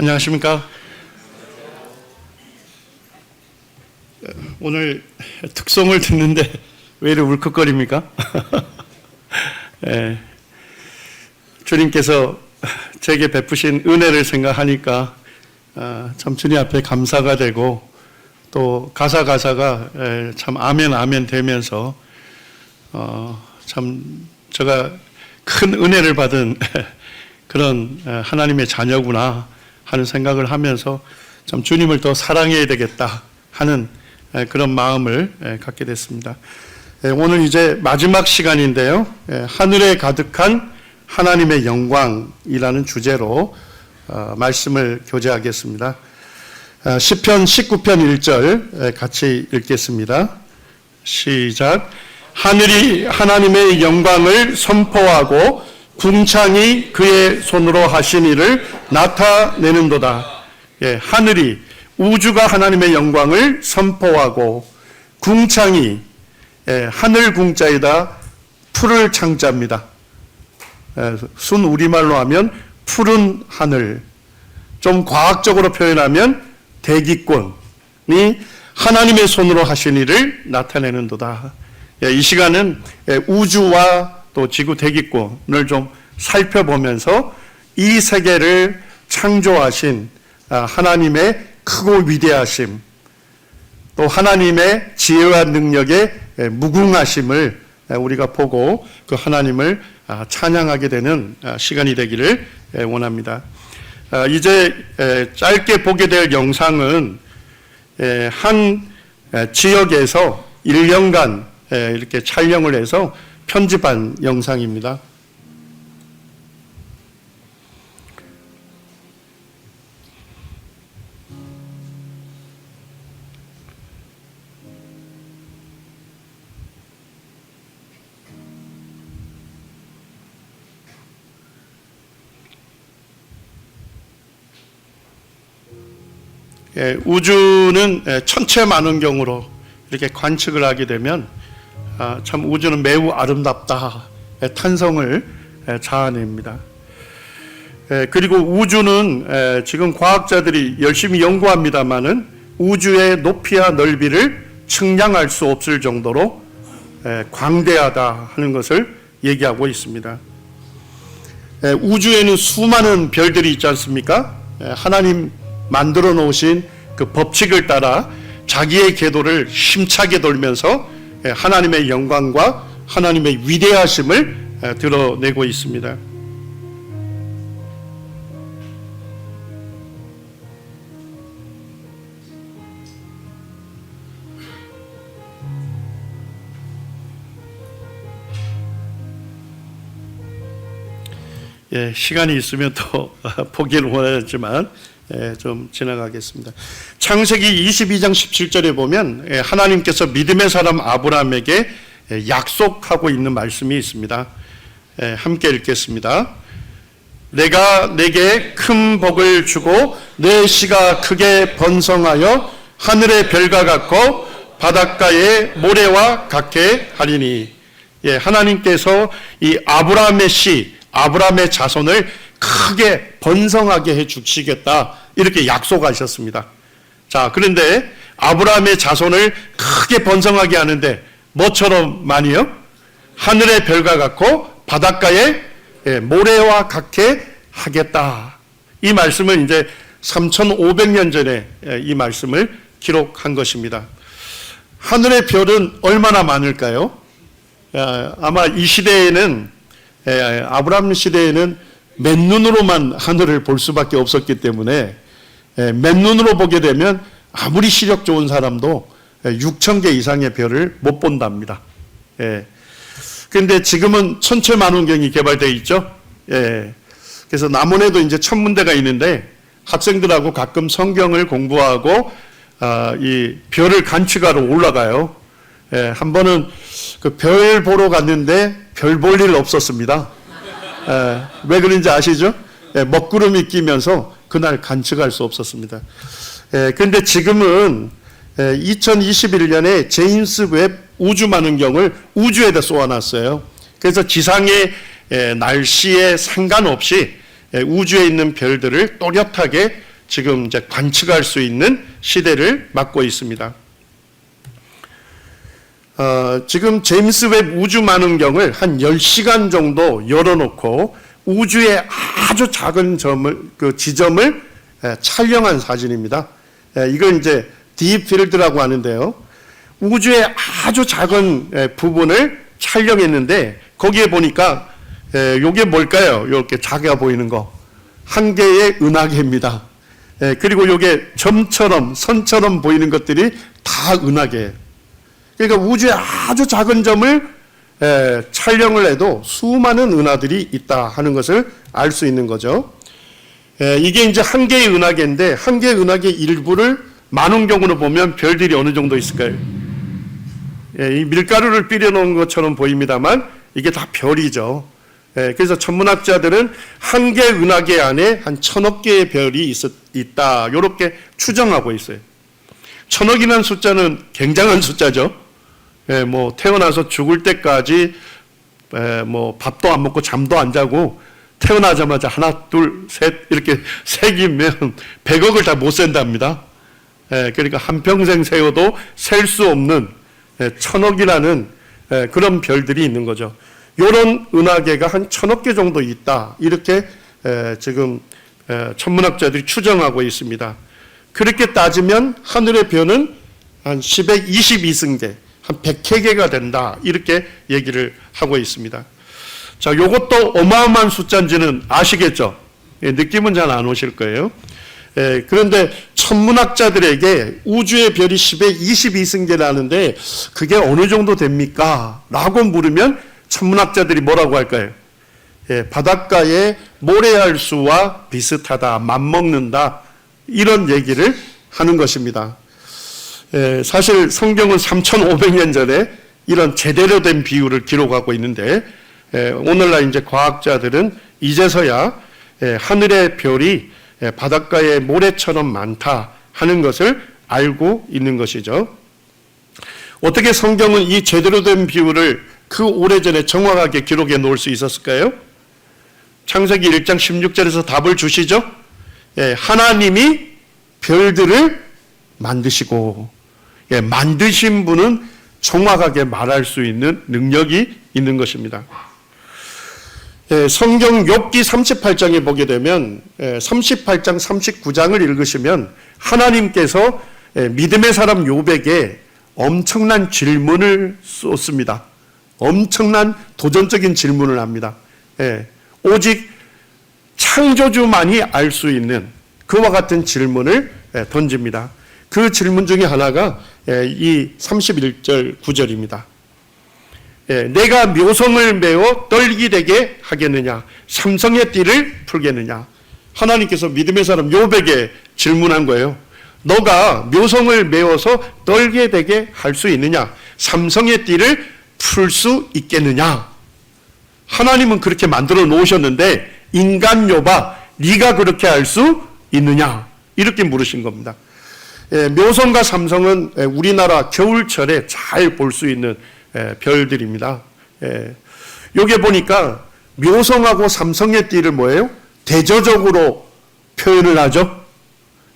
안녕하십니까? 오늘 특송을 듣는데 왜 이렇게 울컥거립니까? 주님께서 제게 베푸신 은혜를 생각하니까 참 주님 앞에 감사가 되고, 또 가사가 참 아멘 아멘 되면서 참 제가 큰 은혜를 받은 그런 하나님의 자녀구나 하는 생각을 하면서 참 주님을 더 사랑해야 되겠다 하는 그런 마음을 갖게 됐습니다. 오늘 이제 마지막 시간인데요, 하늘에 가득한 하나님의 영광이라는 주제로 말씀을 교제하겠습니다. 시편 19편 1절 같이 읽겠습니다. 시작. 하늘이 하나님의 영광을 선포하고 궁창이 그의 손으로 하신 일을 나타내는도다. 하늘이, 우주가 하나님의 영광을 선포하고, 궁창이, 하늘 궁자에다 푸를 창자입니다. 순 우리말로 하면 푸른 하늘, 좀 과학적으로 표현하면 대기권이 하나님의 손으로 하신 일을 나타내는도다. 이 시간은 우주와 또 지구 대기권을 좀 살펴보면서 이 세계를 창조하신 하나님의 크고 위대하심, 또 하나님의 지혜와 능력의 무궁하심을 우리가 보고 그 하나님을 찬양하게 되는 시간이 되기를 원합니다. 이제 짧게 보게 될 영상은 한 지역에서 1년간 이렇게 촬영을 해서 편집한 영상입니다. 우주는 천체만원경으로 이렇게 관측을 하게 되면 참 우주는 매우 아름답다 탄성을 자아냅니다. 그리고 우주는 지금 과학자들이 열심히 연구합니다마는 우주의 높이와 넓이를 측량할 수 없을 정도로 광대하다 하는 것을 얘기하고 있습니다. 우주에는 수많은 별들이 있지 않습니까? 하나님 만들어 놓으신 그 법칙을 따라 자기의 궤도를 힘차게 돌면서 하나님의 영광과 하나님의 위대하심을 드러내고 있습니다. 시간이 있으면 또 보기를 원하지만 좀 지나가겠습니다. 창세기 22장 17절에 보면 하나님께서 믿음의 사람 아브라함에게 약속하고 있는 말씀이 있습니다. 함께 읽겠습니다. 내가 내게 큰 복을 주고 내 씨가 크게 번성하여 하늘의 별과 같고 바닷가의 모래와 같게 하리니. 하나님께서 이 아브라함의 씨, 아브라함의 자손을 크게 번성하게 해 주시겠다 이렇게 약속하셨습니다. 자, 그런데 아브라함의 자손을 크게 번성하게 하는데 뭐처럼 많이요? 하늘의 별과 같고 바닷가의 모래와 같게 하겠다. 이 말씀은 이제 3500년 전에 이 말씀을 기록한 것입니다. 하늘의 별은 얼마나 많을까요? 아마 이 시대에는, 아브라함 시대에는 맨눈으로만 하늘을 볼 수밖에 없었기 때문에 맨눈으로 보게 되면 아무리 시력 좋은 사람도 6,000개 이상의 별을 못 본답니다. 그런데 지금은 천체만원경이 개발되어 있죠. 그래서 남원에도 이제 천문대가 있는데 학생들하고 가끔 성경을 공부하고 이 별을 관측하러 올라가요. 한 번은 그 별 보러 갔는데 별 볼 일 없었습니다. 왜 그런지 아시죠? 먹구름이 끼면서 그날 관측할 수 없었습니다. 그런데 지금은 2021년에 제임스 웹 우주만원경을 우주에다 쏘아놨어요. 그래서 지상의 날씨에 상관없이 우주에 있는 별들을 또렷하게 지금 이제 관측할 수 있는 시대를 맞고 있습니다. 지금 제임스 웹 우주만원경을 한 10시간 정도 열어놓고 우주의 아주 작은 지점을 촬영한 사진입니다. 이걸 이제 딥필드라고 하는데요. 우주의 아주 작은 부분을 촬영했는데 거기에 보니까 이게 뭘까요? 이렇게 작아 보이는 거. 한 개의 은하계입니다. 그리고 이게 점처럼 선처럼 보이는 것들이 다 은하계예요. 그러니까 우주의 아주 작은 점을 촬영을 해도 수많은 은하들이 있다 하는 것을 알 수 있는 거죠. 이게 이제 한 개의 은하계인데 한 개의 은하계 일부를 만원경으로 보면 별들이 어느 정도 있을까요? 이 밀가루를 뿌려 놓은 것처럼 보입니다만 이게 다 별이죠. 그래서 천문학자들은 한 개의 은하계 안에 한 1000억 개의 별이 있다 이렇게 추정하고 있어요. 1000억이라는 숫자는 굉장한 숫자죠. 뭐 태어나서 죽을 때까지 뭐 밥도 안 먹고 잠도 안 자고 태어나자마자 하나 둘 셋 이렇게 새기면 100억을 다 못 센답니다. 그러니까 한평생 세워도 셀 수 없는 1000억이라는 그런 별들이 있는 거죠. 이런 은하계가 한 1000억 개 정도 있다 이렇게 지금 천문학자들이 추정하고 있습니다. 그렇게 따지면 하늘의 별은 한 10의 22승계 한 100회 개가 된다 이렇게 얘기를 하고 있습니다. 자, 이것도 어마어마한 숫자인지는 아시겠죠? 느낌은 잘 안 오실 거예요. 그런데 천문학자들에게 우주의 별이 10의 22승계라는데 그게 어느 정도 됩니까? 라고 물으면 천문학자들이 뭐라고 할까요? 바닷가의 모래알수와 비슷하다, 맞먹는다 이런 얘기를 하는 것입니다. 사실 성경은 3,500년 전에 이런 제대로 된 비율을 기록하고 있는데 오늘날 이제 과학자들은 이제서야 하늘의 별이 바닷가의 모래처럼 많다 하는 것을 알고 있는 것이죠. 어떻게 성경은 이 제대로 된 비율을 그 오래전에 정확하게 기록해 놓을 수 있었을까요? 창세기 1장 16절에서 답을 주시죠. 하나님이 별들을 만드시고 만드신 분은 정확하게 말할 수 있는 능력이 있는 것입니다. 성경 욥기 38장에 보게 되면 38장 39장을 읽으시면 하나님께서 믿음의 사람 욥에게 엄청난 질문을 쏟습니다. 엄청난 도전적인 질문을 합니다. 오직 창조주만이 알 수 있는 그와 같은 질문을 던집니다. 그 질문 중에 하나가 이 31절 9절입니다. 내가 묘성을 메어 떨기 되게 하겠느냐, 삼성의 띠를 풀겠느냐. 하나님께서 믿음의 사람 욥에게 질문한 거예요. 너가 묘성을 메어서 떨게 되게 할 수 있느냐, 삼성의 띠를 풀 수 있겠느냐. 하나님은 그렇게 만들어 놓으셨는데 인간 욥아 네가 그렇게 할 수 있느냐 이렇게 물으신 겁니다. 묘성과 삼성은 우리나라 겨울철에 잘 볼 수 있는 별들입니다. 여기 보니까 묘성하고 삼성의 띠를 뭐예요? 대조적으로 표현을 하죠.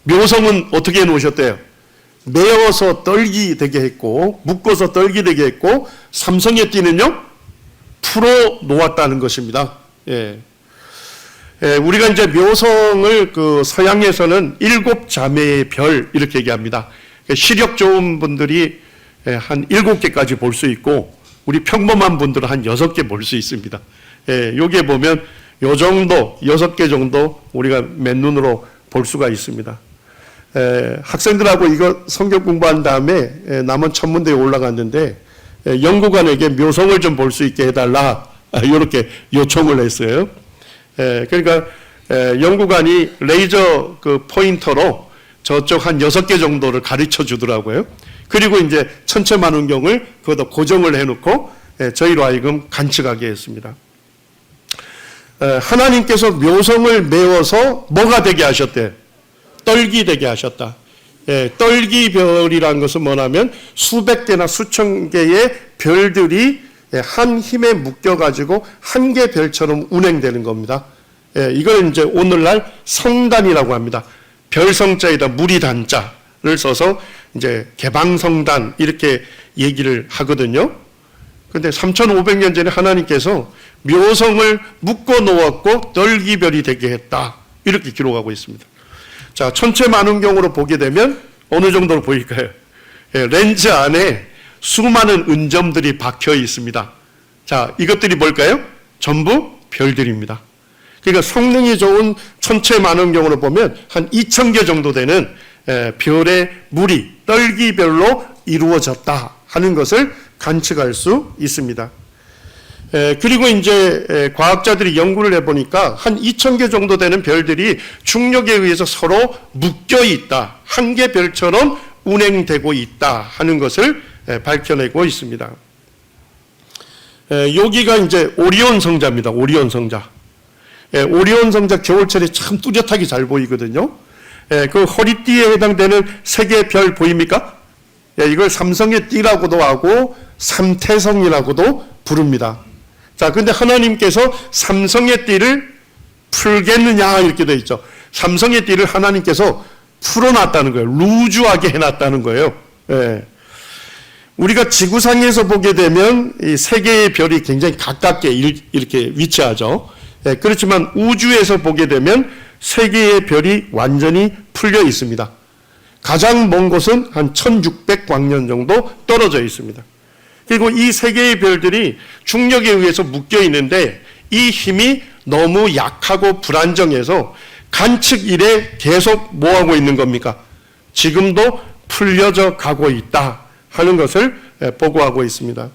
묘성은 어떻게 해놓으셨대요? 메어서 떨기 되게 했고 묶어서 떨기 되게 했고 삼성의 띠는요 풀어 놓았다는 것입니다. 우리가 이제 묘성을 그 서양에서는 7자매의 별 이렇게 얘기합니다. 시력 좋은 분들이 한 7개까지 볼 수 있고 우리 평범한 분들은 한 6개 볼 수 있습니다. 여기에 보면 요 정도 6개 정도 우리가 맨눈으로 볼 수가 있습니다. 학생들하고 이거 성경 공부한 다음에 남원 천문대에 올라갔는데 연구관에게 묘성을 좀 볼 수 있게 해달라 이렇게 요청을 했어요. 그러니까 연구관이 레이저 그 포인터로 저쪽 한 6개 정도를 가르쳐 주더라고요. 그리고 이제 천체만원경을 거기다 고정을 해놓고 저희로 하여금 관측하게 했습니다. 하나님께서 묘성을 메워서 뭐가 되게 하셨대요? 떨기 되게 하셨다. 떨기별이라는 것은 뭐냐면 수백 개나 수천 개의 별들이 한 힘에 묶여가지고 한 개 별처럼 운행되는 겁니다. 이걸 이제 오늘날 성단이라고 합니다. 별성자에다 무리단자를 써서 이제 개방성단 이렇게 얘기를 하거든요. 근데 3,500년 전에 하나님께서 묘성을 묶어 놓았고 널기별이 되게 했다. 이렇게 기록하고 있습니다. 자, 천체만원경으로 보게 되면 어느 정도로 보일까요? 예, 렌즈 안에 수많은 은점들이 박혀 있습니다. 자, 이것들이 뭘까요? 전부 별들입니다. 그러니까 성능이 좋은 천체만원경으로 보면 한 2,000개 정도 되는 별의 무리, 떨기별로 이루어졌다 하는 것을 관측할 수 있습니다. 그리고 이제 과학자들이 연구를 해보니까 한 2,000개 정도 되는 별들이 중력에 의해서 서로 묶여 있다. 한 개 별처럼 운행되고 있다 하는 것을 밝혀내고 있습니다. 여기가 이제 오리온 성자입니다. 오리온 성자. 오리온 성자 겨울철에 참 뚜렷하게 잘 보이거든요. 그 허리띠에 해당되는 세 개의 별 보입니까? 이걸 삼성의 띠라고도 하고 삼태성이라고도 부릅니다. 자, 근데 하나님께서 삼성의 띠를 풀겠느냐 이렇게 되어 있죠. 삼성의 띠를 하나님께서 풀어놨다는 거예요. 루즈하게 해놨다는 거예요. 우리가 지구상에서 보게 되면 이 세 개의 별이 굉장히 가깝게 이렇게 위치하죠. 그렇지만 우주에서 보게 되면 세 개의 별이 완전히 풀려 있습니다. 가장 먼 곳은 한 1600광년 정도 떨어져 있습니다. 그리고 이 세 개의 별들이 중력에 의해서 묶여 있는데 이 힘이 너무 약하고 불안정해서 관측 이래 계속 뭐하고 있는 겁니까? 지금도 풀려져 가고 있다 하는 것을 보고하고 있습니다.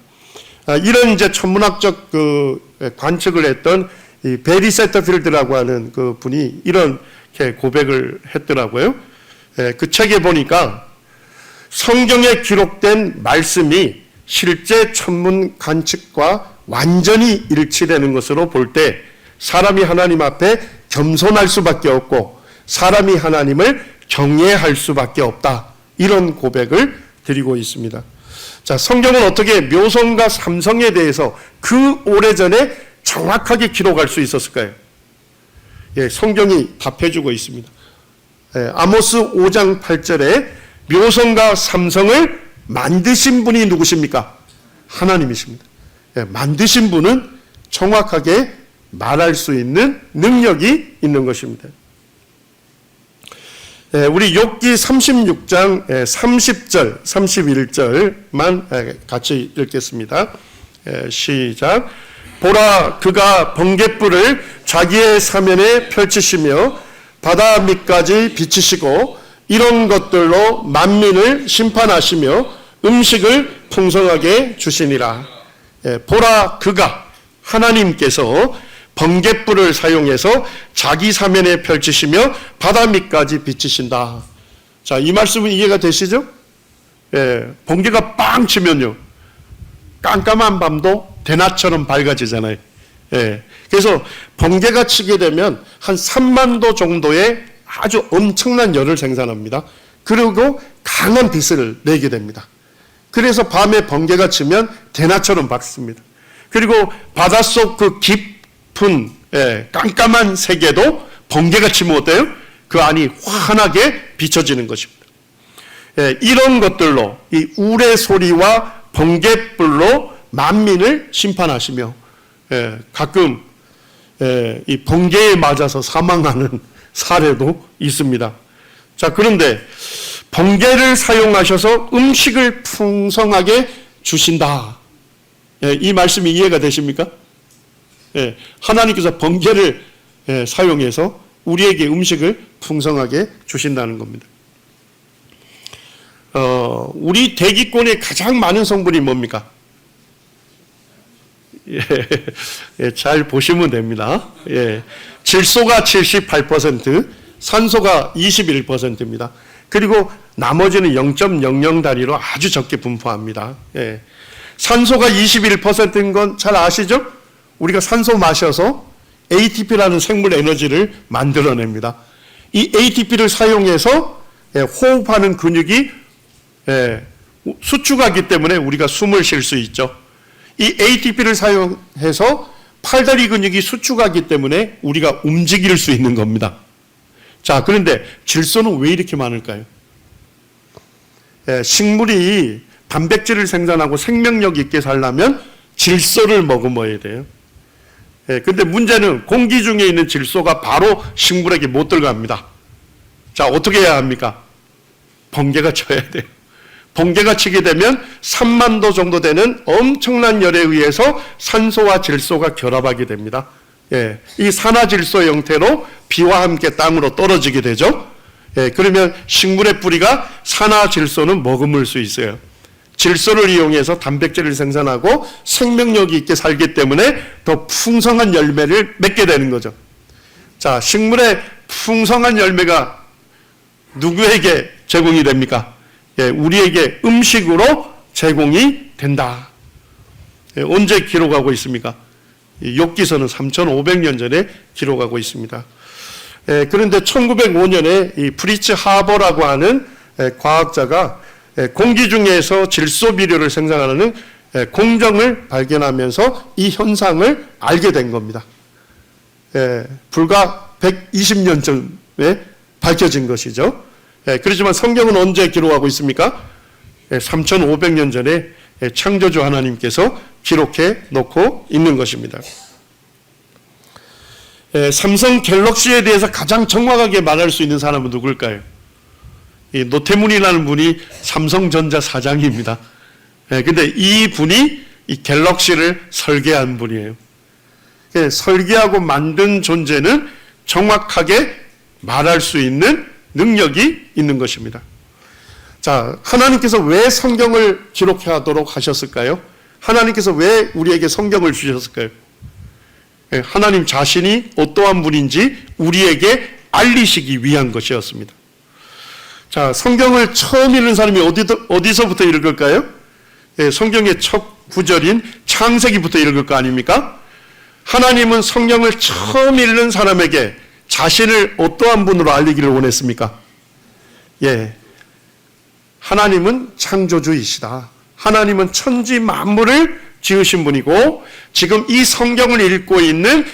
이런 이제 천문학적 그 관측을 했던 이 베리 세터필드라고 하는 그 분이 이렇게 고백을 했더라고요. 그 책에 보니까 성경에 기록된 말씀이 실제 천문 관측과 완전히 일치되는 것으로 볼 때 사람이 하나님 앞에 겸손할 수밖에 없고 사람이 하나님을 경외할 수밖에 없다. 이런 고백을 드리고 있습니다. 자, 성경은 어떻게 묘성과 삼성에 대해서 그 오래전에 정확하게 기록할 수 있었을까요? 성경이 답해주고 있습니다. 아모스 5장 8절에 묘성과 삼성을 만드신 분이 누구십니까? 하나님이십니다. 만드신 분은 정확하게 말할 수 있는 능력이 있는 것입니다. 우리 욥기 36장 30절, 31절만 같이 읽겠습니다. 시작. 보라, 그가 번갯불을 자기의 사면에 펼치시며 바다 밑까지 비치시고 이런 것들로 만민을 심판하시며 음식을 풍성하게 주시니라. 보라, 그가 하나님께서 번갯불을 사용해서 자기 사면에 펼치시며 바다 밑까지 비치신다. 자, 이 말씀은 이해가 되시죠? 번개가 빵 치면요, 깜깜한 밤도 대낮처럼 밝아지잖아요. 그래서 번개가 치게 되면 한 3만도 정도의 아주 엄청난 열을 생산합니다. 그리고 강한 빛을 내게 됩니다. 그래서 밤에 번개가 치면 대낮처럼 밝습니다. 그리고 바닷속 그 깊은 깜깜한 세계도 번개가 치면 어때요? 그 안이 환하게 비춰지는 것입니다. 이런 것들로 이 우레 소리와 번갯불로 만민을 심판하시며 가끔 이 번개에 맞아서 사망하는 사례도 있습니다. 자, 그런데 번개를 사용하셔서 음식을 풍성하게 주신다. 이 말씀이 이해가 되십니까? 하나님께서 번개를 사용해서 우리에게 음식을 풍성하게 주신다는 겁니다. 우리 대기권에 가장 많은 성분이 뭡니까? 잘 보시면 됩니다. 질소가 78%, 산소가 21%입니다. 그리고 나머지는 0.00 단위로 아주 적게 분포합니다. 산소가 21%인 건 잘 아시죠? 우리가 산소 마셔서 ATP라는 생물 에너지를 만들어냅니다. 이 ATP를 사용해서 호흡하는 근육이 수축하기 때문에 우리가 숨을 쉴 수 있죠. 이 ATP를 사용해서 팔다리 근육이 수축하기 때문에 우리가 움직일 수 있는 겁니다. 자, 그런데 질소는 왜 이렇게 많을까요? 식물이 단백질을 생산하고 생명력 있게 살려면 질소를 머금어야 돼요. 근데 문제는 공기 중에 있는 질소가 바로 식물에게 못 들어갑니다. 자, 어떻게 해야 합니까? 번개가 쳐야 돼요. 번개가 치게 되면 3만 도 정도 되는 엄청난 열에 의해서 산소와 질소가 결합하게 됩니다. 이 산화질소 형태로 비와 함께 땅으로 떨어지게 되죠. 그러면 식물의 뿌리가 산화질소는 머금을 수 있어요. 질소를 이용해서 단백질을 생산하고 생명력이 있게 살기 때문에 더 풍성한 열매를 맺게 되는 거죠. 자, 식물의 풍성한 열매가 누구에게 제공이 됩니까? 우리에게 음식으로 제공이 된다. 언제 기록하고 있습니까? 욥기서는 3,500년 전에 기록하고 있습니다. 그런데 1905년에 이 프리츠 하버라고 하는 과학자가 공기 중에서 질소 비료를 생산하는 공정을 발견하면서 이 현상을 알게 된 겁니다. 불과 120년 전에 밝혀진 것이죠. 그렇지만 성경은 언제 기록하고 있습니까? 3,500년 전에 창조주 하나님께서 기록해 놓고 있는 것입니다. 삼성 갤럭시에 대해서 가장 정확하게 말할 수 있는 사람은 누굴까요? 이 노태문이라는 분이 삼성전자 사장입니다. 근데 이 분이 이 갤럭시를 설계한 분이에요. 설계하고 만든 존재는 정확하게 말할 수 있는 능력이 있는 것입니다. 자, 하나님께서 왜 성경을 기록해 하도록 하셨을까요? 하나님께서 왜 우리에게 성경을 주셨을까요? 하나님 자신이 어떠한 분인지 우리에게 알리시기 위한 것이었습니다. 자, 성경을 처음 읽는 사람이 어디서부터 읽을까요? 성경의 첫 구절인 창세기부터 읽을 거 아닙니까? 하나님은 성경을 처음 읽는 사람에게 자신을 어떠한 분으로 알리기를 원했습니까? 하나님은 창조주이시다. 하나님은 천지 만물을 지으신 분이고 지금 이 성경을 읽고 있는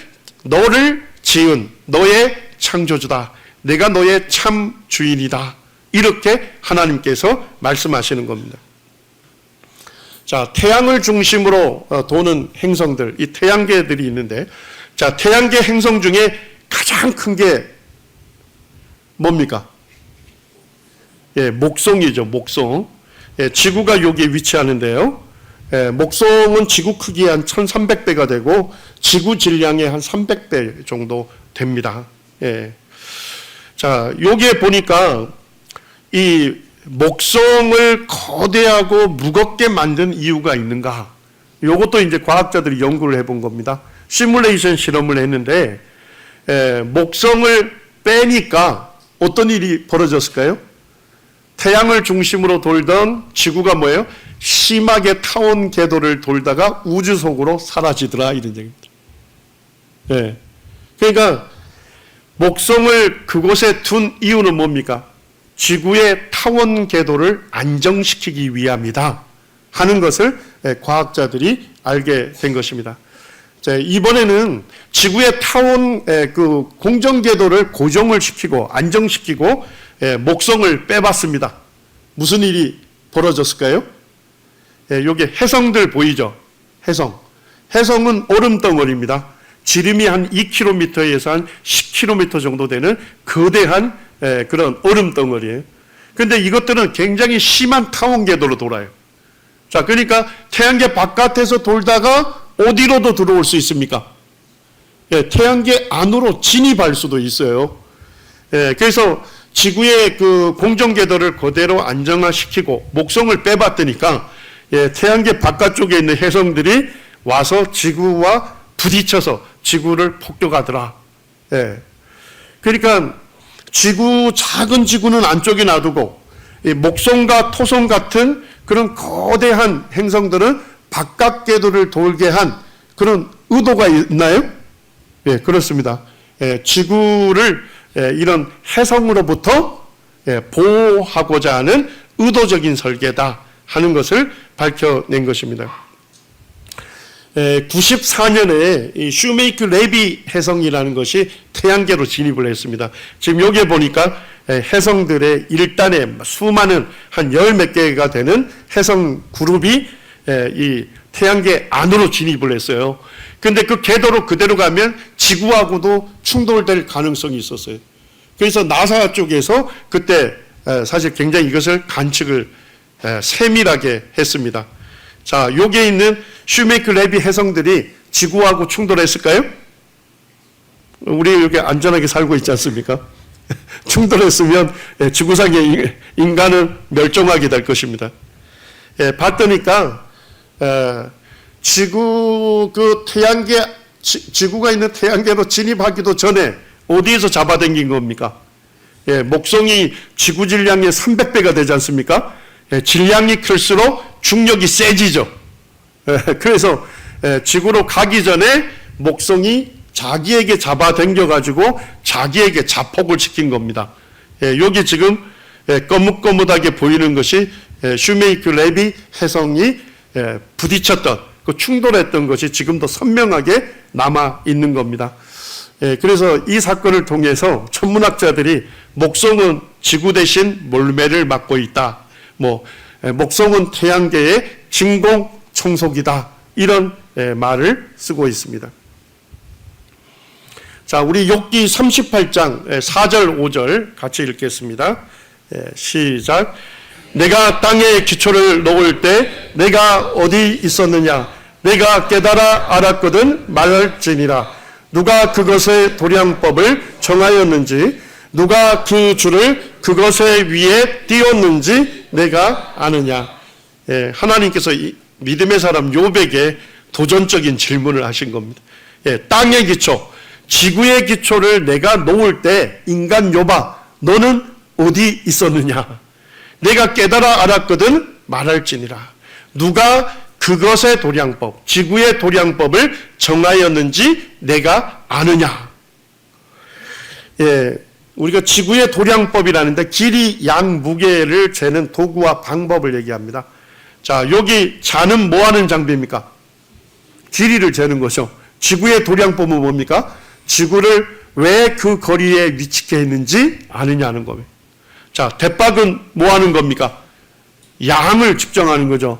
너를 지은 너의 창조주다. 내가 너의 참 주인이다. 이렇게 하나님께서 말씀하시는 겁니다. 자, 태양을 중심으로 도는 행성들, 이 태양계들이 있는데, 자, 태양계 행성 중에 가장 큰 게 뭡니까? 목성이죠, 목성. 지구가 여기에 위치하는데요. 목성은 지구 크기의 한 1300배가 되고, 지구 질량의 한 300배 정도 됩니다. 자, 여기에 보니까 이 목성을 거대하고 무겁게 만든 이유가 있는가? 이것도 이제 과학자들이 연구를 해본 겁니다. 시뮬레이션 실험을 했는데, 목성을 빼니까 어떤 일이 벌어졌을까요? 태양을 중심으로 돌던 지구가 뭐예요? 심하게 타원 궤도를 돌다가 우주 속으로 사라지더라, 이런 얘기입니다. 그러니까 목성을 그곳에 둔 이유는 뭡니까? 지구의 타원 궤도를 안정시키기 위함이다 하는 것을 과학자들이 알게 된 것입니다. 자, 이번에는 지구의 타원 그 공정 궤도를 고정을 시키고 안정시키고 목성을 빼봤습니다. 무슨 일이 벌어졌을까요? 여기 해성들 보이죠? 해성은 얼음덩어리입니다. 지름이 한 2km에서 한 10km 정도 되는 거대한 그런 얼음덩어리예요. 그런데 이것들은 굉장히 심한 타원 궤도로 돌아요. 자, 그러니까 태양계 바깥에서 돌다가 어디로도 들어올 수 있습니까? 태양계 안으로 진입할 수도 있어요. 그래서 지구의 그 공정 궤도를 그대로 안정화시키고 목성을 빼봤더니까 태양계 바깥쪽에 있는 해성들이 와서 지구와 부딪혀서 지구를 폭격하더라. 그러니까 작은 지구는 안쪽에 놔두고 목성과 토성 같은 그런 거대한 행성들은 바깥 궤도를 돌게 한 그런 의도가 있나요? 그렇습니다. 지구를 이런 해성으로부터 보호하고자 하는 의도적인 설계다 하는 것을 밝혀낸 것입니다. 94년에 이 슈메이크 레비 해성이라는 것이 태양계로 진입을 했습니다. 지금 여기에 보니까 해성들의 일단에 수많은 한 열 몇 개가 되는 해성 그룹이 이 태양계 안으로 진입을 했어요. 근데 그 궤도로 그대로 가면 지구하고도 충돌될 가능성이 있었어요. 그래서 나사 쪽에서 그때 사실 굉장히 이것을 관측을 세밀하게 했습니다. 자, 여기에 있는 슈메이크 레비 해성들이 지구하고 충돌했을까요? 우리 여기 안전하게 살고 있지 않습니까? 충돌했으면 지구상의 인간은 멸종하게 될 것입니다. 봤더니까 지구가 있는 태양계로 진입하기도 전에 어디에서 잡아당긴 겁니까? 목성이 지구 질량의 300배가 되지 않습니까? 질량이 클수록 중력이 세지죠. 그래서 지구로 가기 전에 목성이 자기에게 잡아당겨가지고 자기에게 자폭을 시킨 겁니다. 여기 지금 거뭇거뭇하게 보이는 것이 슈메이크 레비 해성이 부딪혔던, 그 충돌했던 것이 지금도 선명하게 남아 있는 겁니다. 그래서 이 사건을 통해서 천문학자들이 목성은 지구 대신 몰매를 맡고 있다. 목성은 태양계의 진공 청소기다. 이런 말을 쓰고 있습니다. 자, 우리 욥기 38장 4절 5절 같이 읽겠습니다. 시작. 내가 땅에 기초를 놓을 때 내가 어디 있었느냐? 내가 깨달아 알았거든 말할지니라. 누가 그것의 도량법을 정하였는지, 누가 그 줄을 그것의 위에 띄웠는지 내가 아느냐. 하나님께서 믿음의 사람 욥에게 도전적인 질문을 하신 겁니다. 땅의 기초, 지구의 기초를 내가 놓을 때 인간 욥아, 너는 어디 있었느냐? 내가 깨달아 알았거든 말할지니라. 누가 그것의 도량법, 지구의 도량법을 정하였는지 내가 아느냐? 우리가 지구의 도량법이라는데 길이, 양, 무게를 재는 도구와 방법을 얘기합니다. 자, 여기 자는 뭐 하는 장비입니까? 길이를 재는 거죠. 지구의 도량법은 뭡니까? 지구를 왜 그 거리에 위치해 있는지 아느냐는 겁니다. 자, 대박은 뭐 하는 겁니까? 양을 측정하는 거죠.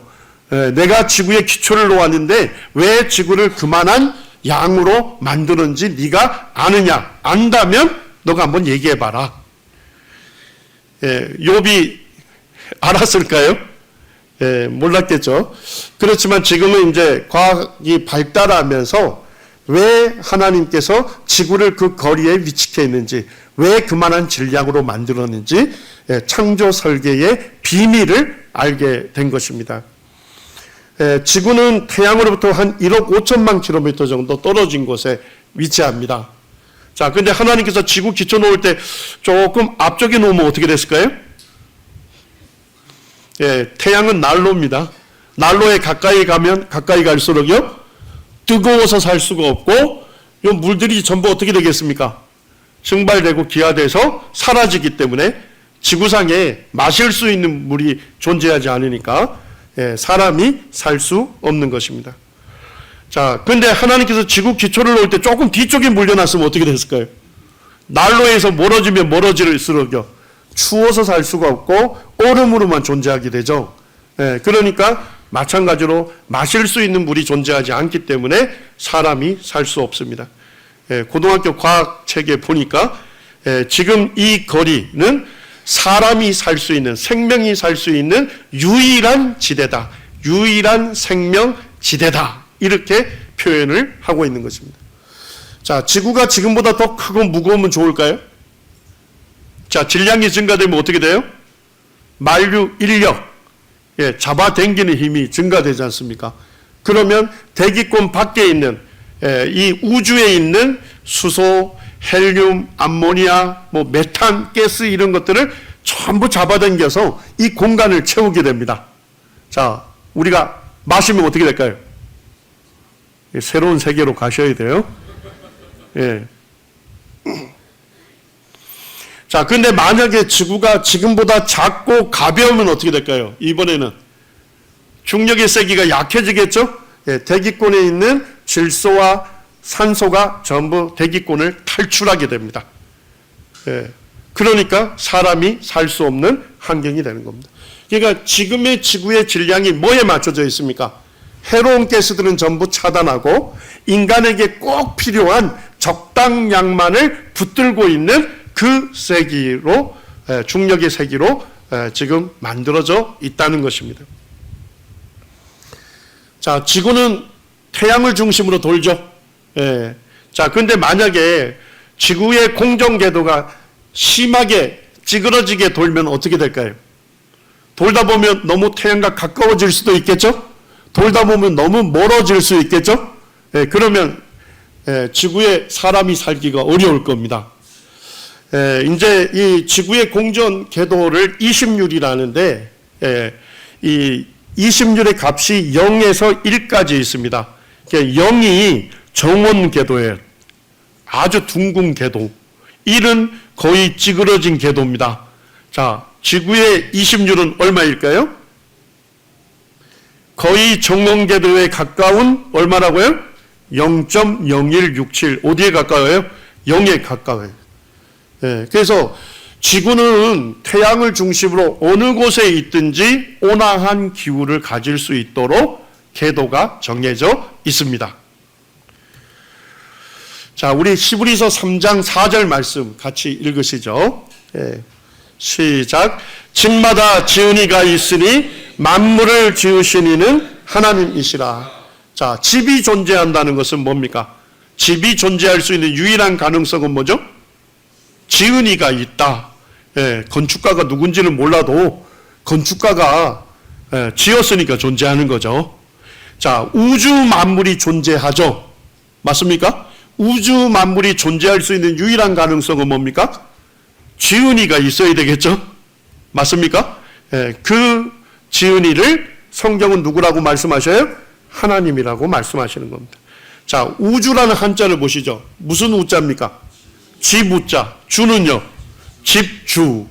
내가 지구의 기초를 놓았는데 왜 지구를 그만한 양으로 만드는지 네가 아느냐? 안다면 너가 한번 얘기해봐라. 욥이 알았을까요? 몰랐겠죠. 그렇지만 지금은 이제 과학이 발달하면서 왜 하나님께서 지구를 그 거리에 위치해 있는지, 왜 그만한 질량으로 만들었는지 창조 설계의 비밀을 알게 된 것입니다. 지구는 태양으로부터 한 1억 5천만 킬로미터 정도 떨어진 곳에 위치합니다. 자, 근데 하나님께서 지구 기초 놓을 때 조금 앞쪽에 놓으면 어떻게 됐을까요? 태양은 난로입니다. 난로에 가까이 가면 가까이 갈수록요, 뜨거워서 살 수가 없고, 이 물들이 전부 어떻게 되겠습니까? 증발되고 기화돼서 사라지기 때문에 지구상에 마실 수 있는 물이 존재하지 않으니까 사람이 살 수 없는 것입니다. 자, 근데 하나님께서 지구 기초를 놓을 때 조금 뒤쪽에 물려놨으면 어떻게 됐을까요? 난로에서 멀어지면 멀어질수록요, 추워서 살 수가 없고 얼음으로만 존재하게 되죠. 그러니까 마찬가지로 마실 수 있는 물이 존재하지 않기 때문에 사람이 살 수 없습니다. 고등학교 과학책에 보니까 지금 이 거리는 사람이 살 수 있는, 생명이 살 수 있는 유일한 지대다. 유일한 생명 지대다. 이렇게 표현을 하고 있는 것입니다. 자, 지구가 지금보다 더 크고 무거우면 좋을까요? 자, 질량이 증가되면 어떻게 돼요? 만류 인력, 잡아당기는 힘이 증가되지 않습니까? 그러면 대기권 밖에 있는 이 우주에 있는 수소, 헬륨, 암모니아, 메탄, 가스 이런 것들을 전부 잡아당겨서 이 공간을 채우게 됩니다. 자, 우리가 마시면 어떻게 될까요? 새로운 세계로 가셔야 돼요. 자, 근데 만약에 지구가 지금보다 작고 가벼우면 어떻게 될까요? 이번에는 중력의 세기가 약해지겠죠? 대기권에 있는 질소와 산소가 전부 대기권을 탈출하게 됩니다. 그러니까 사람이 살 수 없는 환경이 되는 겁니다. 그러니까 지금의 지구의 질량이 뭐에 맞춰져 있습니까? 해로운 가스들은 전부 차단하고 인간에게 꼭 필요한 적당량만을 붙들고 있는 그 세기로, 중력의 세기로 지금 만들어져 있다는 것입니다. 자, 지구는 태양을 중심으로 돌죠. 자, 근데 만약에 지구의 공전 궤도가 심하게 찌그러지게 돌면 어떻게 될까요? 돌다 보면 너무 태양과 가까워질 수도 있겠죠? 돌다 보면 너무 멀어질 수 있겠죠? 그러면 지구에 사람이 살기가 어려울 겁니다. 이제 이 지구의 공전 궤도를 이심률이라는데, 이 이심률의 값이 0에서 1까지 있습니다. 0이 정원 궤도예요. 아주 둥근 궤도. 1은 거의 찌그러진 궤도입니다. 자, 지구의 이심률은 얼마일까요? 거의 정원 궤도에 가까운 얼마라고요? 0.0167. 어디에 가까워요? 0에 가까워요. 그래서 지구는 태양을 중심으로 어느 곳에 있든지 온화한 기후를 가질 수 있도록 궤도가 정해져 있습니다. 자, 우리 히브리서 3장 4절 말씀 같이 읽으시죠. 시작. 집마다 지은 이가 있으니 만물을 지으신 이는 하나님이시라. 자, 집이 존재한다는 것은 뭡니까? 집이 존재할 수 있는 유일한 가능성은 뭐죠? 지은 이가 있다. 건축가가 누군지는 몰라도 건축가가 지었으니까 존재하는 거죠. 자, 우주 만물이 존재하죠. 맞습니까? 우주 만물이 존재할 수 있는 유일한 가능성은 뭡니까? 지은 이가 있어야 되겠죠? 맞습니까? 그 지은 이를 성경은 누구라고 말씀하셔요? 하나님이라고 말씀하시는 겁니다. 자, 우주라는 한자를 보시죠. 무슨 우자입니까? 지우자. 주는요? 집주.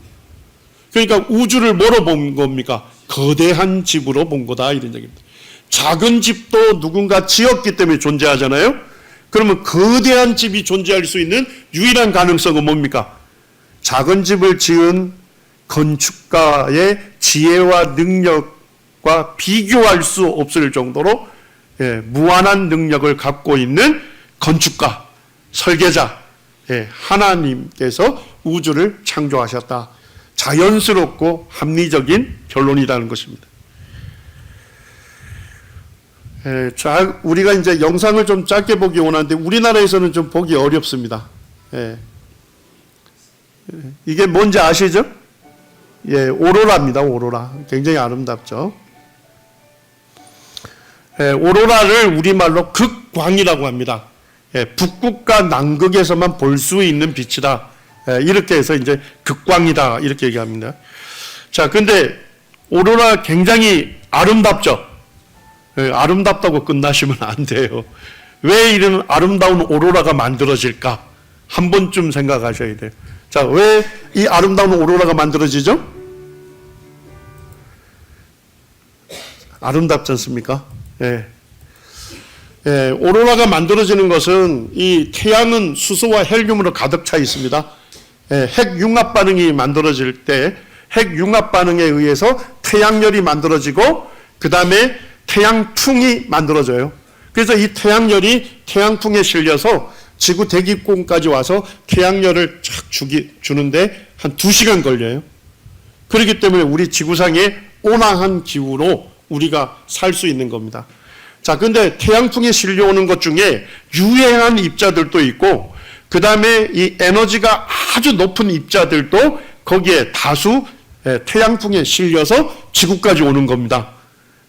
그러니까 우주를 뭐로 본 겁니까? 거대한 집으로 본 거다, 이런 얘기입니다. 작은 집도 누군가 지었기 때문에 존재하잖아요. 그러면 거대한 집이 존재할 수 있는 유일한 가능성은 뭡니까? 작은 집을 지은 건축가의 지혜와 능력과 비교할 수 없을 정도로 무한한 능력을 갖고 있는 건축가, 설계자, 하나님께서 우주를 창조하셨다. 자연스럽고 합리적인 결론이라는 것입니다. 자, 우리가 이제 영상을 좀 짧게 보기 원하는데 우리나라에서는 좀 보기 어렵습니다. 이게 뭔지 아시죠? 오로라입니다. 오로라. 굉장히 아름답죠. 오로라를 우리말로 극광이라고 합니다. 북극과 남극에서만 볼 수 있는 빛이다. 이렇게 해서 이제 극광이다. 이렇게 얘기합니다. 자, 근데 오로라 굉장히 아름답죠? 아름답다고 끝나시면 안 돼요. 왜 이런 아름다운 오로라가 만들어질까? 한 번쯤 생각하셔야 돼요. 자, 왜 이 아름다운 오로라가 만들어지죠? 아름답지 않습니까? 오로라가 만들어지는 것은 이 태양은 수소와 헬륨으로 가득 차 있습니다. 핵융합 반응이 만들어질 때 핵융합 반응에 의해서 태양열이 만들어지고 그 다음에 태양풍이 만들어져요. 그래서 이 태양열이 태양풍에 실려서 지구 대기권까지 와서 태양열을 착 주는데 한 2시간 걸려요. 그렇기 때문에 우리 지구상의 온화한 기후로 우리가 살 수 있는 겁니다. 자, 근데 태양풍에 실려오는 것 중에 유해한 입자들도 있고 그 다음에 이 에너지가 아주 높은 입자들도 거기에 다수 태양풍에 실려서 지구까지 오는 겁니다.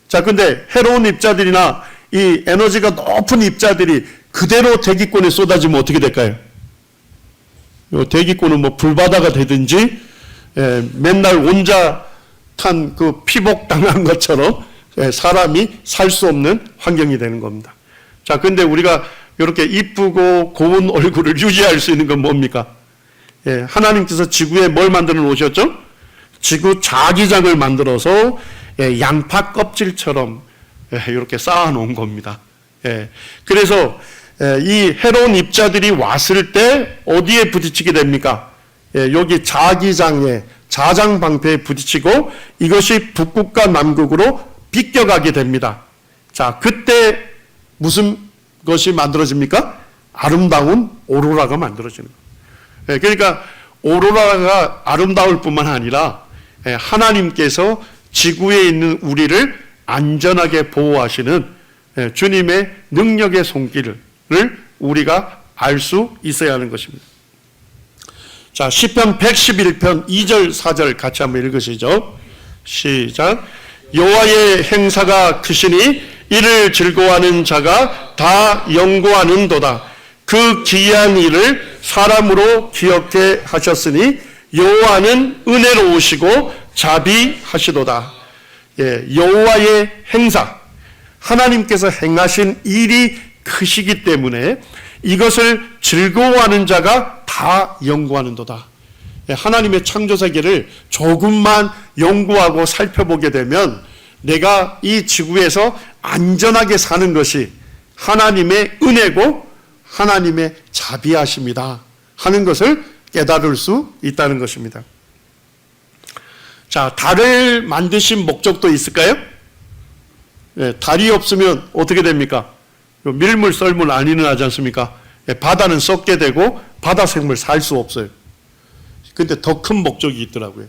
자, 근데 해로운 입자들이나 이 에너지가 높은 입자들이 그대로 대기권에 쏟아지면 어떻게 될까요? 대기권은 뭐 불바다가 되든지 맨날 온자탄 그 피복 당한 것처럼 사람이 살 수 없는 환경이 되는 겁니다. 자, 근데 우리가 이렇게 이쁘고 고운 얼굴을 유지할 수 있는 건 뭡니까? 하나님께서 지구에 뭘 만들어 놓으셨죠? 지구 자기장을 만들어서 양파 껍질처럼 이렇게 쌓아놓은 겁니다. 그래서 이 해로운 입자들이 왔을 때 어디에 부딪히게 됩니까? 여기 자기장에, 자장방패에 부딪히고 이것이 북극과 남극으로 비껴가게 됩니다. 자, 그때 무슨 것이 만들어집니까? 아름다운 오로라가 만들어지는 거예요. 그러니까 오로라가 아름다울 뿐만 아니라 하나님께서 지구에 있는 우리를 안전하게 보호하시는 주님의 능력의 손길을 우리가 알 수 있어야 하는 것입니다. 자, 시편 111편 2절 4절 같이 한번 읽으시죠. 시작. 여호와의 행사가 크시니 이를 즐거워하는 자가 다 연구하는도다. 그 기이한 일을 사람으로 기억해 하셨으니 여호와는 은혜로우시고 자비하시도다. 여호와의 행사, 하나님께서 행하신 일이 크시기 때문에 이것을 즐거워하는 자가 다 연구하는도다. 하나님의 창조세계를 조금만 연구하고 살펴보게 되면 내가 이 지구에서 안전하게 사는 것이 하나님의 은혜고 하나님의 자비하심이다 하는 것을 깨달을 수 있다는 것입니다. 자, 달을 만드신 목적도 있을까요? 달이 없으면 어떻게 됩니까? 밀물 썰물 안 일어나지 않습니까? 바다는 썩게 되고 바다 생물 살 수 없어요. 근데 더 큰 목적이 있더라고요.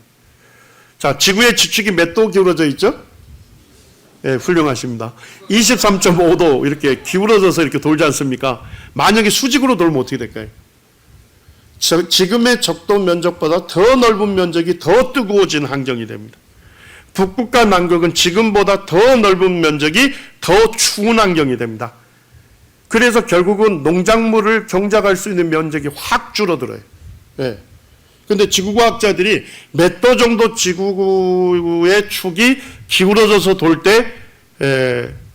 자, 지구의 지축이 몇 도 기울어져 있죠? 훌륭하십니다. 23.5도 이렇게 기울어져서 이렇게 돌지 않습니까? 만약에 수직으로 돌면 어떻게 될까요? 지금의 적도 면적보다 더 넓은 면적이 더 뜨거워진 환경이 됩니다. 북극과 남극은 지금보다 더 넓은 면적이 더 추운 환경이 됩니다. 그래서 결국은 농작물을 경작할 수 있는 면적이 확 줄어들어요. 근데 지구과학자들이 몇 도 정도 지구의 축이 기울어져서 돌 때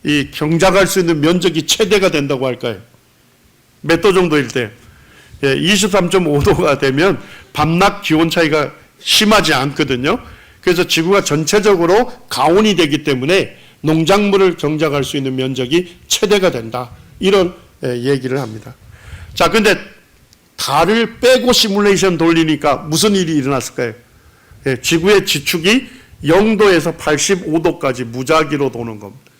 이 경작할 수 있는 면적이 최대가 된다고 할까요? 몇 도 정도일 때? 23.5도가 되면 밤낮 기온 차이가 심하지 않거든요. 그래서 지구가 전체적으로 가온이 되기 때문에 농작물을 경작할 수 있는 면적이 최대가 된다. 이런 얘기를 합니다. 자, 근데 달을 빼고 시뮬레이션 돌리니까 무슨 일이 일어났을까요? 지구의 지축이 0도에서 85도까지 무작위로 도는 겁니다.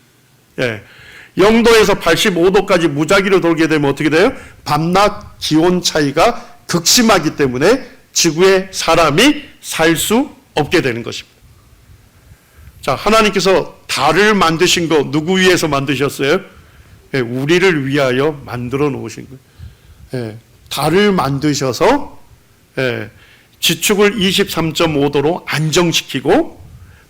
0도에서 85도까지 무작위로 돌게 되면 어떻게 돼요? 밤낮 기온 차이가 극심하기 때문에 지구에 사람이 살 수 없게 되는 것입니다. 자, 하나님께서 달을 만드신 거 누구 위해서 만드셨어요? 우리를 위하여 만들어 놓으신 거예요. 달을 만드셔서 지축을 23.5도로 안정시키고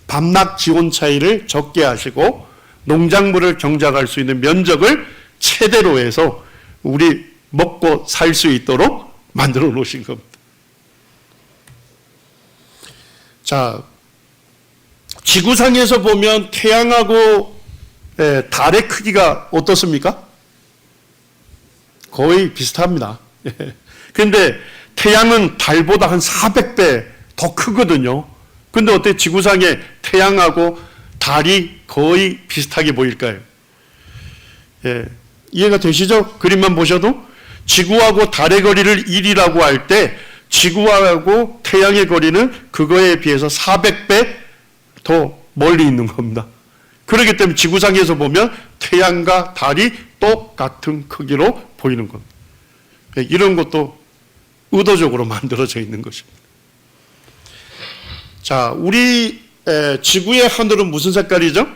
밤낮 기온 차이를 적게 하시고 농작물을 경작할 수 있는 면적을 최대로 해서 우리 먹고 살 수 있도록 만들어 놓으신 겁니다. 자, 지구상에서 보면 태양하고 달의 크기가 어떻습니까? 거의 비슷합니다. 그런데 태양은 달보다 한 400배 더 크거든요. 근데 어때 지구상에 태양하고 달이 거의 비슷하게 보일까요? 이해가 되시죠? 그림만 보셔도 지구하고 달의 거리를 1이라고 할 때 지구하고 태양의 거리는 그거에 비해서 400배 더 멀리 있는 겁니다. 그렇기 때문에 지구상에서 보면 태양과 달이 똑같은 크기로 보이는 겁니다. 이런 것도 의도적으로 만들어져 있는 것입니다. 자, 우리 지구의 하늘은 무슨 색깔이죠?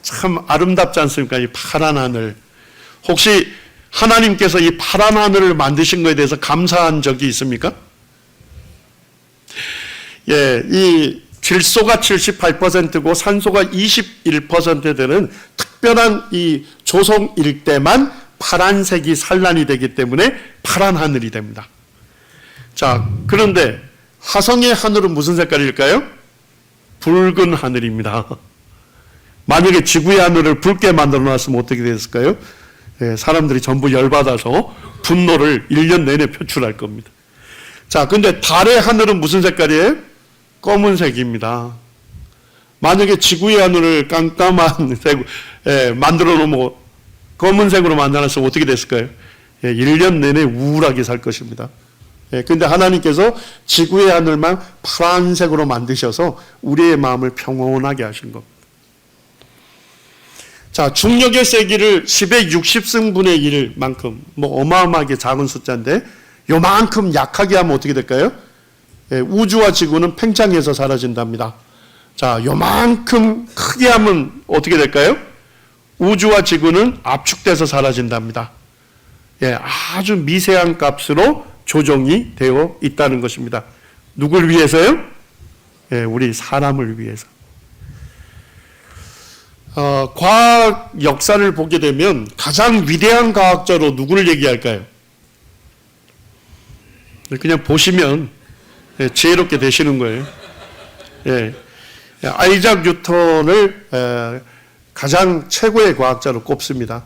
참 아름답지 않습니까? 이 파란 하늘. 혹시 하나님께서 이 파란 하늘을 만드신 것에 대해서 감사한 적이 있습니까? 이 질소가 78%고 산소가 21% 되는 특별한 이 조성 일대만 파란색이 산란이 되기 때문에 파란 하늘이 됩니다. 자, 그런데 화성의 하늘은 무슨 색깔일까요? 붉은 하늘입니다. 만약에 지구의 하늘을 붉게 만들어 놨으면 어떻게 됐을까요? 사람들이 전부 열받아서 분노를 1년 내내 표출할 겁니다. 자, 근데 달의 하늘은 무슨 색깔이에요? 검은색입니다. 만약에 지구의 하늘을 깜깜한 색, 만들어 놓으면 검은색으로 만들어놨으면 어떻게 됐을까요? 1년 내내 우울하게 살 것입니다. 그런데 하나님께서 지구의 하늘만 파란색으로 만드셔서 우리의 마음을 평온하게 하신 겁니다. 자, 중력의 세기를 10의 60승분의 1만큼 어마어마하게 작은 숫자인데 요만큼 약하게 하면 어떻게 될까요? 우주와 지구는 팽창해서 사라진답니다. 자, 요만큼 크게 하면 어떻게 될까요? 우주와 지구는 압축돼서 사라진답니다. 아주 미세한 값으로 조정이 되어 있다는 것입니다. 누굴 위해서요? 우리 사람을 위해서. 과학 역사를 보게 되면 가장 위대한 과학자로 누구를 얘기할까요? 그냥 보시면 지혜롭게 되시는 거예요. 아이작 뉴턴을 가장 최고의 과학자로 꼽습니다.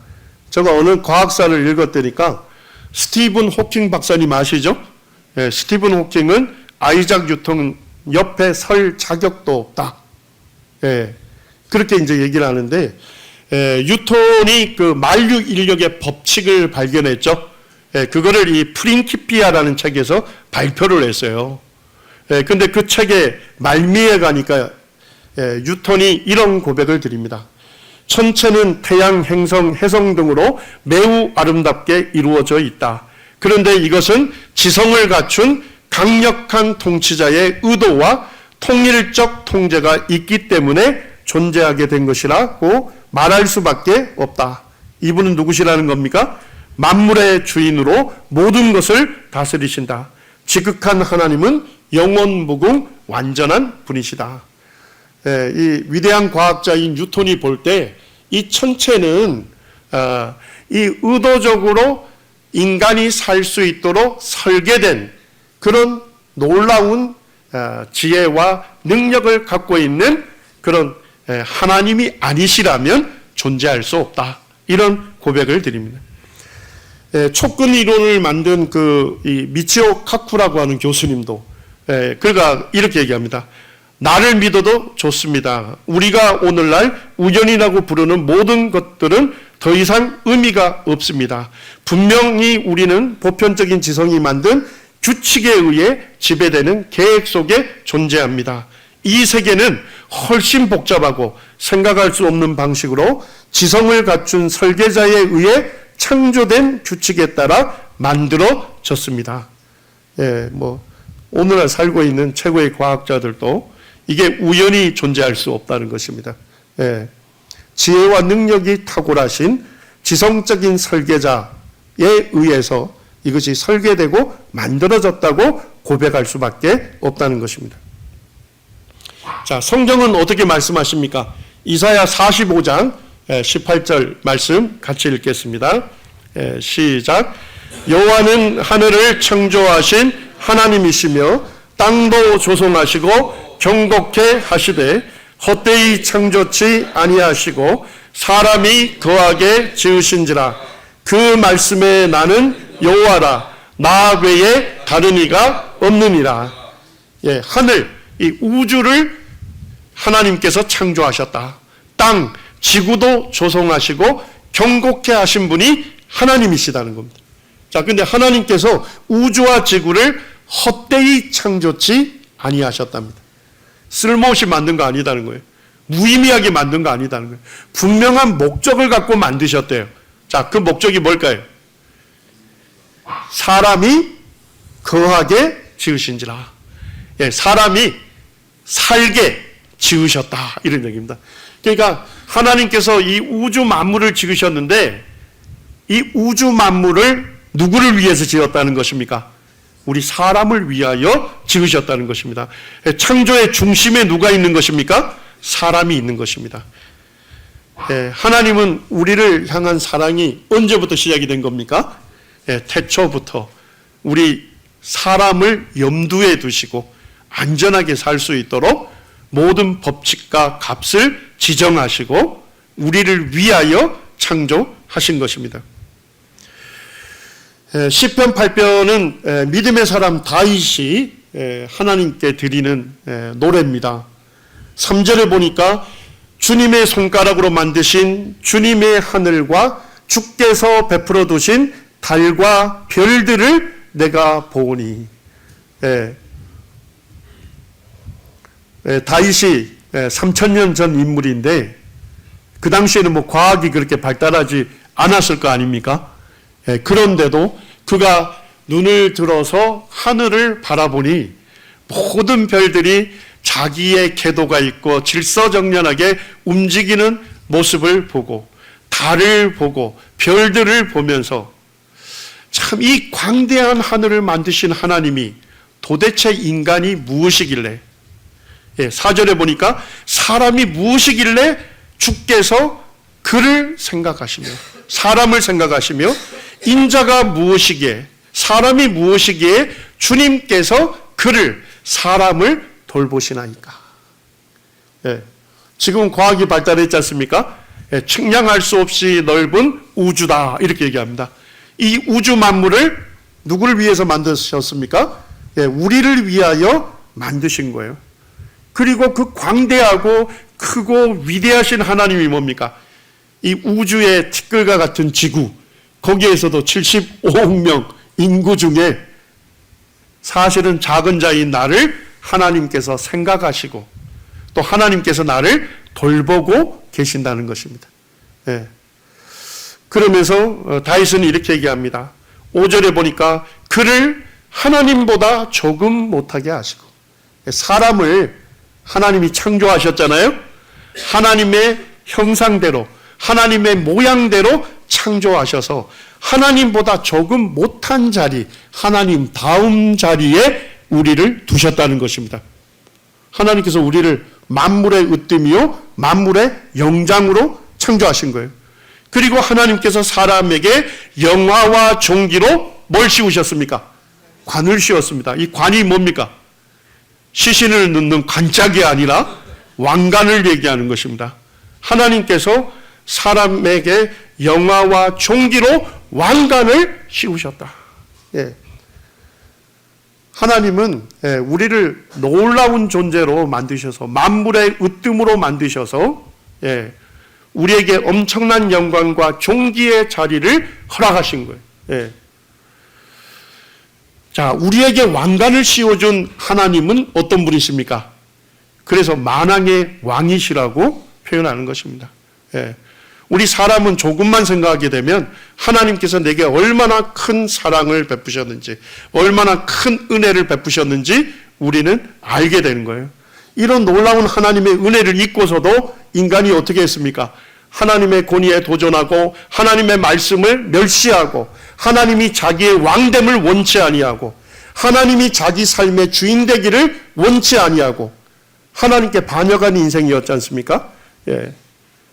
제가 어느 과학사를 읽었더니까 스티븐 호킹 박사님 아시죠? 스티븐 호킹은 아이작 뉴턴 옆에 설 자격도 없다. 그렇게 이제 얘기를 하는데, 뉴턴이 그 만류 인력의 법칙을 발견했죠. 그거를 이 프린키피아라는 책에서 발표를 했어요. 근데 그 책의 말미에 가니까 뉴턴이 이런 고백을 드립니다. 천체는 태양, 행성, 해성 등으로 매우 아름답게 이루어져 있다. 그런데 이것은 지성을 갖춘 강력한 통치자의 의도와 통일적 통제가 있기 때문에 존재하게 된 것이라고 말할 수밖에 없다. 이분은 누구시라는 겁니까? 만물의 주인으로 모든 것을 다스리신다. 지극한 하나님은 영원무궁 완전한 분이시다. 이 위대한 과학자인 뉴턴이 볼 때 이 천체는 이 의도적으로 인간이 살 수 있도록 설계된 그런 놀라운 지혜와 능력을 갖고 있는 그런 하나님이 아니시라면 존재할 수 없다. 이런 고백을 드립니다. 촉근 이론을 만든 이 미치오 카쿠라고 하는 교수님도 그가 이렇게 얘기합니다. 나를 믿어도 좋습니다. 우리가 오늘날 우연이라고 부르는 모든 것들은 더 이상 의미가 없습니다. 분명히 우리는 보편적인 지성이 만든 규칙에 의해 지배되는 계획 속에 존재합니다. 이 세계는 훨씬 복잡하고 생각할 수 없는 방식으로 지성을 갖춘 설계자에 의해 창조된 규칙에 따라 만들어졌습니다. 오늘날 살고 있는 최고의 과학자들도 이게 우연히 존재할 수 없다는 것입니다. 지혜와 능력이 탁월하신 지성적인 설계자에 의해서 이것이 설계되고 만들어졌다고 고백할 수밖에 없다는 것입니다. 자, 성경은 어떻게 말씀하십니까? 이사야 45장 18절 말씀 같이 읽겠습니다. 시작. 여호와는 하늘을 창조하신 하나님이시며 땅도 조성하시고 경고케 하시되 헛되이 창조치 아니하시고 사람이 거하게 지으신지라. 그 말씀에 나는 여호와라. 나 외에 다른 이가 없느니라. 하늘, 이 우주를 하나님께서 창조하셨다. 땅, 지구도 조성하시고 경고케 하신 분이 하나님이시다는 겁니다. 자, 근데 하나님께서 우주와 지구를 헛되이 창조치 아니하셨답니다. 쓸모없이 만든 거 아니다는 거예요. 무의미하게 만든 거 아니다는 거예요. 분명한 목적을 갖고 만드셨대요. 자, 그 목적이 뭘까요? 사람이 거하게 지으신지라. 사람이 살게 지으셨다. 이런 얘기입니다. 그러니까 하나님께서 이 우주 만물을 지으셨는데 이 우주 만물을 누구를 위해서 지었다는 것입니까? 우리 사람을 위하여 지으셨다는 것입니다. 창조의 중심에 누가 있는 것입니까? 사람이 있는 것입니다. 하나님은 우리를 향한 사랑이 언제부터 시작이 된 겁니까? 태초부터 우리 사람을 염두에 두시고 안전하게 살 수 있도록 모든 법칙과 값을 지정하시고 우리를 위하여 창조하신 것입니다. 시편 8편은 믿음의 사람 다윗이 하나님께 드리는 노래입니다. 3절에 보니까 주님의 손가락으로 만드신 주님의 하늘과 주께서 베풀어 두신 달과 별들을 내가 보니. 다윗이 3000년 전 인물인데 그 당시에는 뭐 과학이 그렇게 발달하지 않았을 거 아닙니까? 그런데도 그가 눈을 들어서 하늘을 바라보니 모든 별들이 자기의 궤도가 있고 질서정연하게 움직이는 모습을 보고 달을 보고 별들을 보면서 참 이 광대한 하늘을 만드신 하나님이 도대체 인간이 무엇이길래, 4절에 보니까 사람이 무엇이길래 주께서 그를 생각하시며, 사람을 생각하시며, 인자가 무엇이기에, 사람이 무엇이기에 주님께서 그를, 사람을 돌보시나이까. 지금 과학이 발달했지 않습니까? 측량할 수 없이 넓은 우주다 이렇게 얘기합니다. 이 우주 만물을 누구를 위해서 만드셨습니까? 우리를 위하여 만드신 거예요. 그리고 그 광대하고 크고 위대하신 하나님이 뭡니까? 이 우주의 티끌과 같은 지구, 거기에서도 75억 명 인구 중에 사실은 작은 자인 나를 하나님께서 생각하시고 또 하나님께서 나를 돌보고 계신다는 것입니다. 그러면서 다윗은 이렇게 얘기합니다. 5절에 보니까 그를 하나님보다 조금 못하게 하시고, 사람을 하나님이 창조하셨잖아요. 하나님의 형상대로, 하나님의 모양대로 창조하셔서 하나님보다 조금 못한 자리, 하나님 다음 자리에 우리를 두셨다는 것입니다. 하나님께서 우리를 만물의 으뜸이요 만물의 영장으로 창조하신 거예요. 그리고 하나님께서 사람에게 영화와 종기로 뭘 씌우셨습니까? 관을 씌웠습니다. 이 관이 뭡니까? 시신을 넣는 관짝이 아니라 왕관을 얘기하는 것입니다. 하나님께서 사람에게 영화와 종기로 왕관을 씌우셨다. 하나님은 우리를 놀라운 존재로 만드셔서 만물의 으뜸으로 만드셔서 우리에게 엄청난 영광과 존귀의 자리를 허락하신 거예요. 자, 우리에게 왕관을 씌워준 하나님은 어떤 분이십니까? 그래서 만왕의 왕이시라고 표현하는 것입니다. 우리 사람은 조금만 생각하게 되면 하나님께서 내게 얼마나 큰 사랑을 베푸셨는지, 얼마나 큰 은혜를 베푸셨는지 우리는 알게 되는 거예요. 이런 놀라운 하나님의 은혜를 잊고서도 인간이 어떻게 했습니까? 하나님의 권위에 도전하고 하나님의 말씀을 멸시하고 하나님이 자기의 왕됨을 원치 아니하고 하나님이 자기 삶의 주인 되기를 원치 아니하고 하나님께 반역한 인생이었지 않습니까?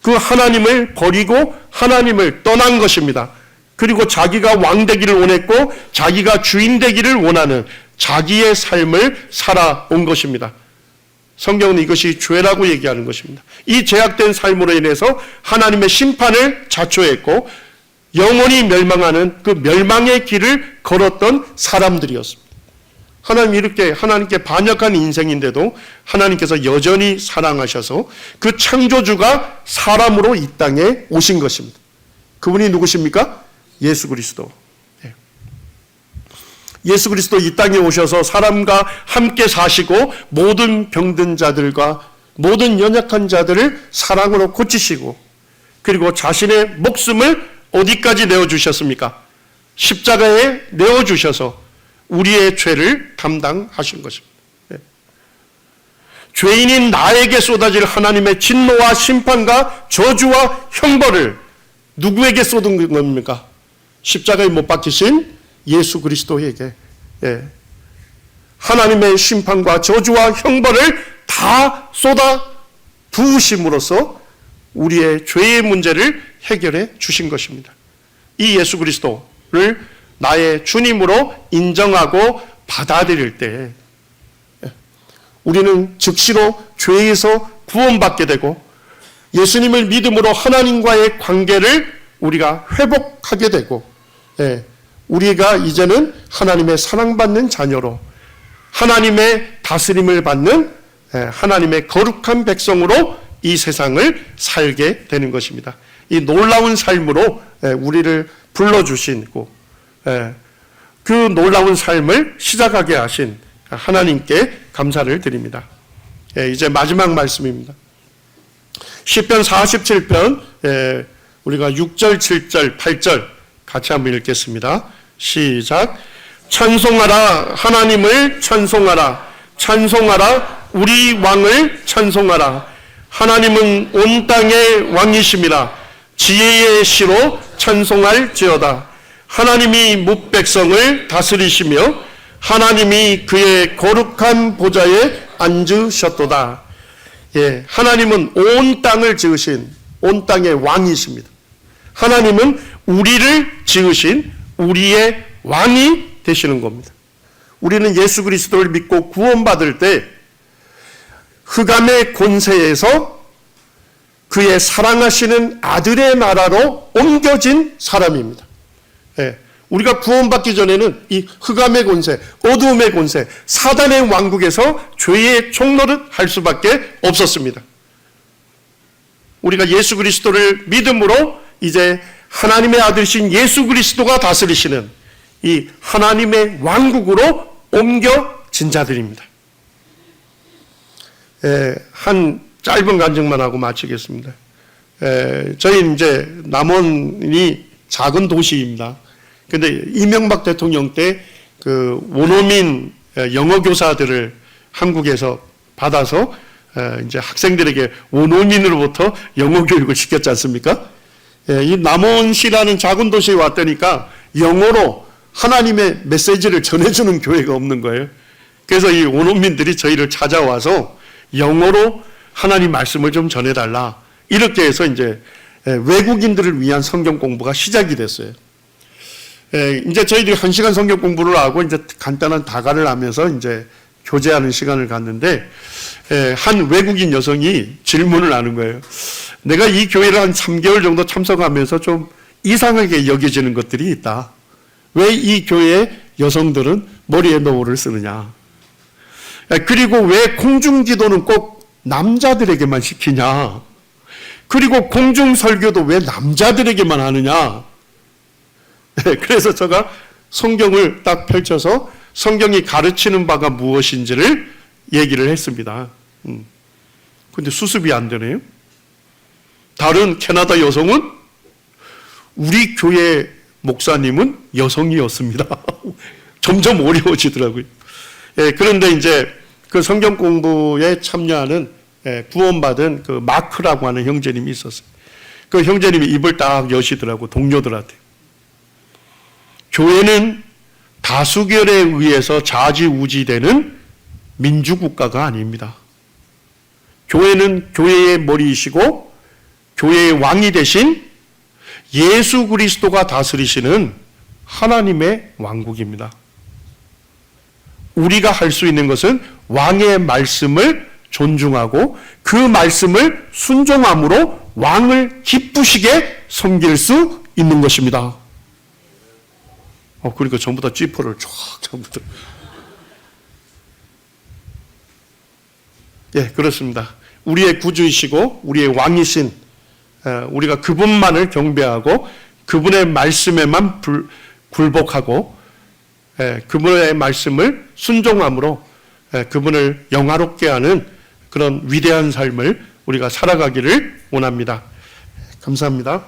그 하나님을 버리고 하나님을 떠난 것입니다. 그리고 자기가 왕 되기를 원했고 자기가 주인 되기를 원하는 자기의 삶을 살아온 것입니다. 성경은 이것이 죄라고 얘기하는 것입니다. 이 죄악된 삶으로 인해서 하나님의 심판을 자초했고 영원히 멸망하는 그 멸망의 길을 걸었던 사람들이었습니다. 하나님이 이렇게 하나님께 반역한 인생인데도 하나님께서 여전히 사랑하셔서 그 창조주가 사람으로 이 땅에 오신 것입니다. 그분이 누구십니까? 예수 그리스도. 예수 그리스도 이 땅에 오셔서 사람과 함께 사시고 모든 병든 자들과 모든 연약한 자들을 사랑으로 고치시고 그리고 자신의 목숨을 어디까지 내어주셨습니까? 십자가에 내어주셔서 우리의 죄를 담당하신 것입니다. 죄인인 나에게 쏟아질 하나님의 진노와 심판과 저주와 형벌을 누구에게 쏟은 겁니까? 십자가에 못 박히신 예수 그리스도에게 하나님의 심판과 저주와 형벌을 다 쏟아 부으심으로써 우리의 죄의 문제를 해결해 주신 것입니다. 이 예수 그리스도를 나의 주님으로 인정하고 받아들일 때 우리는 즉시로 죄에서 구원받게 되고 예수님을 믿음으로 하나님과의 관계를 우리가 회복하게 되고 우리가 이제는 하나님의 사랑받는 자녀로 하나님의 다스림을 받는 하나님의 거룩한 백성으로 이 세상을 살게 되는 것입니다. 이 놀라운 삶으로 우리를 불러주시고 그 놀라운 삶을 시작하게 하신 하나님께 감사를 드립니다. 이제 마지막 말씀입니다. 시편 47편 우리가 6절, 7절, 8절 같이 한번 읽겠습니다. 시작. 찬송하라, 하나님을 찬송하라, 찬송하라, 우리 왕을 찬송하라. 하나님은 온 땅의 왕이심이라. 지혜의 시로 찬송할지어다. 하나님이 뭇백성을 다스리시며 하나님이 그의 거룩한 보좌에 앉으셨도다. 하나님은 온 땅을 지으신 온 땅의 왕이십니다. 하나님은 우리를 지으신 우리의 왕이 되시는 겁니다. 우리는 예수 그리스도를 믿고 구원받을 때 흑암의 권세에서 그의 사랑하시는 아들의 나라로 옮겨진 사람입니다. 우리가 구원받기 전에는 이 흑암의 권세, 어두움의 권세, 사단의 왕국에서 죄의 총노릇 할 수밖에 없었습니다. 우리가 예수 그리스도를 믿음으로 이제 하나님의 아들이신 예수 그리스도가 다스리시는 이 하나님의 왕국으로 옮겨진 자들입니다. 한 짧은 간증만 하고 마치겠습니다. 저희 이제 남원이 작은 도시입니다. 근데 이명박 대통령 때 그 원어민 영어 교사들을 한국에서 받아서 이제 학생들에게 원어민으로부터 영어 교육을 시켰지 않습니까? 이 남원시라는 작은 도시에 왔다니까 영어로 하나님의 메시지를 전해주는 교회가 없는 거예요. 그래서 이 원어민들이 저희를 찾아와서 영어로 하나님 말씀을 좀 전해달라. 이렇게 해서 이제 외국인들을 위한 성경 공부가 시작이 됐어요. 이제 저희들이 1시간 성경 공부를 하고 이제 간단한 다가를 하면서 이제 교제하는 시간을 갖는데 한 외국인 여성이 질문을 하는 거예요. 내가 이 교회를 한 3개월 정도 참석하면서 좀 이상하게 여겨지는 것들이 있다. 왜 이 교회의 여성들은 머리에 너울을 쓰느냐. 그리고 왜 공중기도는 꼭 남자들에게만 시키냐. 그리고 공중설교도 왜 남자들에게만 하느냐. 그래서 제가 성경을 딱 펼쳐서 성경이 가르치는 바가 무엇인지를 얘기를 했습니다. 근데 수습이 안 되네요. 다른 캐나다 여성은 우리 교회 목사님은 여성이었습니다. 점점 어려워지더라고요. 그런데 이제 그 성경 공부에 참여하는 구원받은 그 마크라고 하는 형제님이 있었어요. 그 형제님이 입을 딱 여시더라고, 동료들한테. 교회는 다수결에 의해서 좌지우지되는 민주국가가 아닙니다. 교회는 교회의 머리이시고 교회의 왕이 되신 예수 그리스도가 다스리시는 하나님의 왕국입니다. 우리가 할 수 있는 것은 왕의 말씀을 존중하고 그 말씀을 순종함으로 왕을 기쁘시게 섬길 수 있는 것입니다. 그러니까 전부 다 찌퍼를 쫙 전부 다. 그렇습니다. 우리의 구주이시고 우리의 왕이신 우리가 그분만을 경배하고 그분의 말씀에만 굴복하고 그분의 말씀을 순종함으로 그분을 영화롭게 하는 그런 위대한 삶을 우리가 살아가기를 원합니다. 감사합니다.